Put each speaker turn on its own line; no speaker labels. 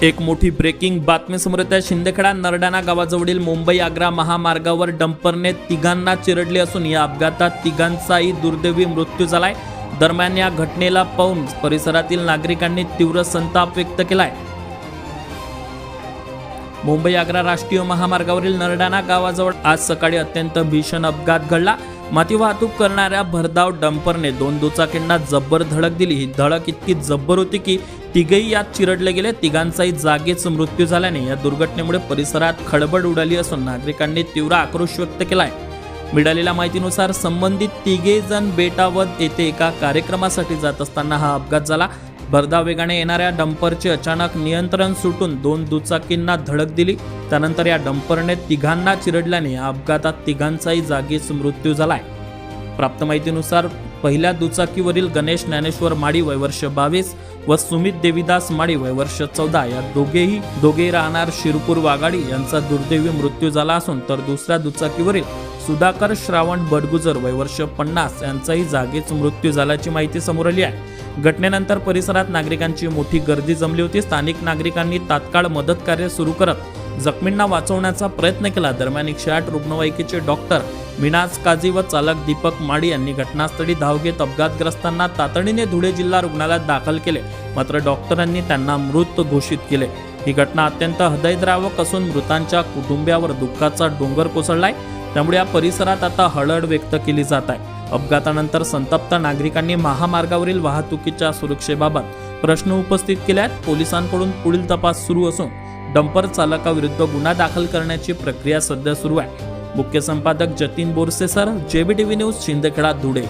एक मोठी ब्रेकिंग बातमी समोर येत आहे। शिंदखेडा नरडाणा गावाजवळील मुंबई आग्रा महामार्गावर डंपरने तिघांना चिरडले असून या अपघातात तिघांचाही दुर्दैवी मृत्यू झालाय। दरम्यान या घटनेला पाहून परिसरातील नागरिकांनी तीव्र संताप व्यक्त केलाय। मुंबई आग्रा राष्ट्रीय महामार्गावरील नरडाणा गावाजवळ आज सकाळी अत्यंत भीषण अपघात घडला। माती वाहतूक करणाऱ्या भरधाव डंपरने दोन दुचाकींना जब्बर धडक दिली। ही धडक इतकी जब्बर होती की तिघेही यात चिरडले गेले। तिघांचाही जागीच मृत्यू झाल्याने या दुर्घटनेमुळे परिसरात खळबळ उडाली असून नागरिकांनी तीव्र आक्रोश व्यक्त केलाय। मिळालेल्या माहितीनुसार संबंधित तिघे जण बेटावद येथे एका कार्यक्रमासाठी जात असताना हा अपघात झाला। भरधाव वेगाने येणाऱ्या डंपरचे अचानक नियंत्रण सुटून दोन दुचाकींना धडक दिली। त्यानंतर या डंपरने तिघांना चिरडल्याने या अपघातात तिघांचाही जागीच मृत्यू झालाय। प्राप्त माहितीनुसार पहिल्या दुचाकीवरील गणेश ज्ञानेश्वर माडी वय वर्ष 22 व सुमित देवीदास माडी वय वर्ष 14 या दोघेही राहणार शिरपूर वाघाडी यांचा दुर्दैवी मृत्यू झाला असून तर दुसऱ्या दुचाकीवरील सुधाकर श्रावण बडगुजर वय वर्ष 50 यांचाही जागीच मृत्यू झाल्याची माहिती समोर आली आहे। घटनेनंतर परिसरात नागरिकांची मोठी गर्दी जमली होती। स्थानिक नागरिकांनी तात्काळ मदत कार्य सुरू करत जखमींना वाचवण्याचा प्रयत्न केला। दरम्यान 108 रुग्णवाहिकेचे डॉक्टर मिनाज काझी व चालक दीपक माडी यांनी घटनास्थळी धाव घेत अपघातग्रस्तांना तातडीने धुळे जिल्हा रुग्णालयात दाखल केले, मात्र डॉक्टरांनी त्यांना मृत घोषित केले। ही घटना अत्यंत हृदयद्रावक असून मृतांच्या कुटुंबियावर दुःखाचा डोंगर कोसळलाय। त्यामुळे या परिसरात आता हळहळ व्यक्त केली जात आहे। अपघातानंतर संतप्त नागरिकांनी महामार्गावरील वाहतुकीच्या सुरक्षेबाबत प्रश्न उपस्थित केले आहेत। पोलिसांकडून पुढील तपास सुरू असून डंपर चालकाविरुद्ध गुन्हा दाखल करण्याची प्रक्रिया सध्या सुरू आहे। मुख्य संपादक Jatin Borse sir, JBTV news, Shindkheda, Dhule.